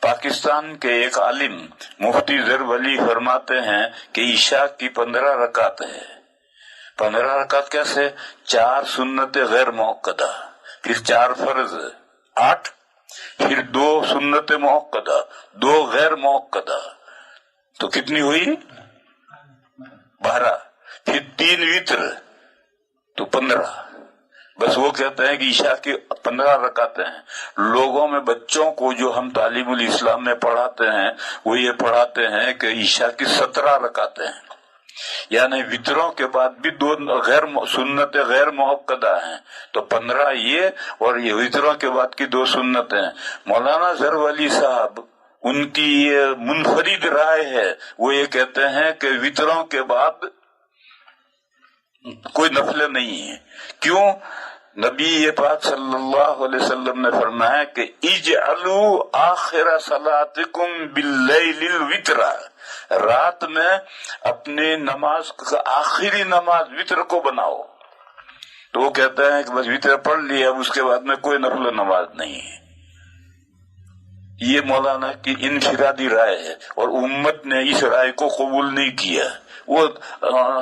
پاکستان کے ایک عالم مفتی ظفر ولی فرماتے ہیں کہ عشاء کی 15 رکعت ہے. 15 رکعت کیسے؟ 4 سنت غیر موقدہ، پھر 4 فرض 8، پھر 2 سنت موقدہ، 2 غیر موقدہ، تو کتنی ہوئی؟ 12، پھر 3 وتر تو 15. بس وہ کہتے ہیں کہ عشاء کی 15 رکعتیں ہیں. لوگوں میں بچوں کو جو ہم تعلیم الاسلام میں پڑھاتے ہیں وہ یہ پڑھاتے ہیں کہ عشاء کی 17 رکعتیں ہیں، یعنی وتروں کے بعد بھی 2 سنت غیر موقدہ ہیں، تو 15 یہ، اور یہ وتروں کے بعد کی 2 سنتیں ہیں. مولانا ظفر ولی صاحب ان کی یہ منفرد رائے ہے، وہ یہ کہتے ہیں کہ وتروں کے بعد کوئی نفل نہیں ہے. کیوں؟ نبی پاک صلی اللہ علیہ وسلم نے فرمایا کہ اجعلوا آخر صلاتکم باللیل الوتر، رات میں اپنی نماز کا آخری نماز وتر کو بناؤ. تو وہ کہتے ہیں کہ بس وتر پڑھ لیا، اس کے بعد میں کوئی نفل نماز نہیں ہے. یہ مولانا کی انفرادی رائے ہے اور امت نے اس رائے کو قبول نہیں کیا. وہ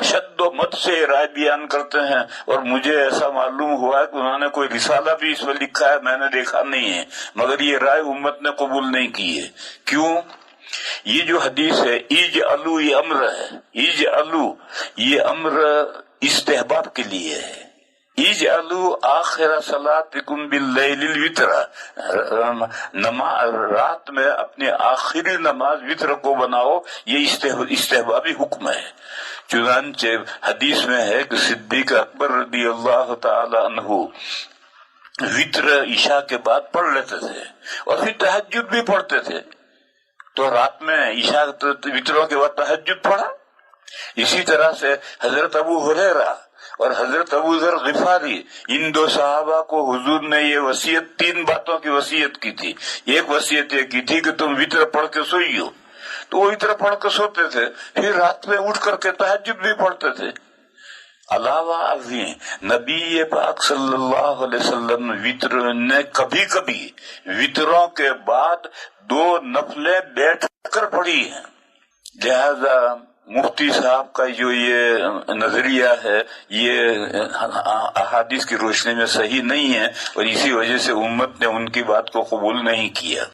شد و مت سے رائے بیان کرتے ہیں، اور مجھے ایسا معلوم ہوا کہ انہوں نے کوئی رسالہ بھی اس میں لکھا ہے، میں نے دیکھا نہیں ہے، مگر یہ رائے امت نے قبول نہیں کی ہے. کیوں؟ یہ جو حدیث ہے اجعلوا، یہ امر ہے، اجعلوا یہ امر استحباب کے لیے ہے. اجعلوا آخر صلاتکم باللیل الوتر، رات میں اپنی آخری نماز وتر کو بناؤ، یہ استحبابی حکم ہے. چنانچہ حدیث میں ہے کہ صدیق اکبر رضی اللہ تعالی عنہ وتر عشاء کے بعد پڑھ لیتے تھے اور پھر تہجد بھی پڑھتے تھے. تو رات میں عشاء وتروں کے بعد تہجد پڑھا. اسی طرح سے حضرت ابو ہریرہ اور حضرت ابو ذر غفاری، ان 2 صحابہ کو حضور نے یہ وصیت 3 باتوں کی وصیت کی تھی. ایک وصیت یہ کی تھی کہ تم وتر پڑھ کے سوئیو، تو وہ وتر پڑھ کے سوتے تھے، پھر رات میں اٹھ کر کے تہجد بھی پڑھتے تھے. علاوہ ازیں نبی پاک صلی اللہ علیہ وسلم وتر نے کبھی کبھی وتروں کے بعد 2 نفلیں بیٹھ کر پڑھی ہیں. لہذا مفتی صاحب کا جو یہ نظریہ ہے یہ احادیث کی روشنی میں صحیح نہیں ہے، اور اسی وجہ سے امت نے ان کی بات کو قبول نہیں کیا.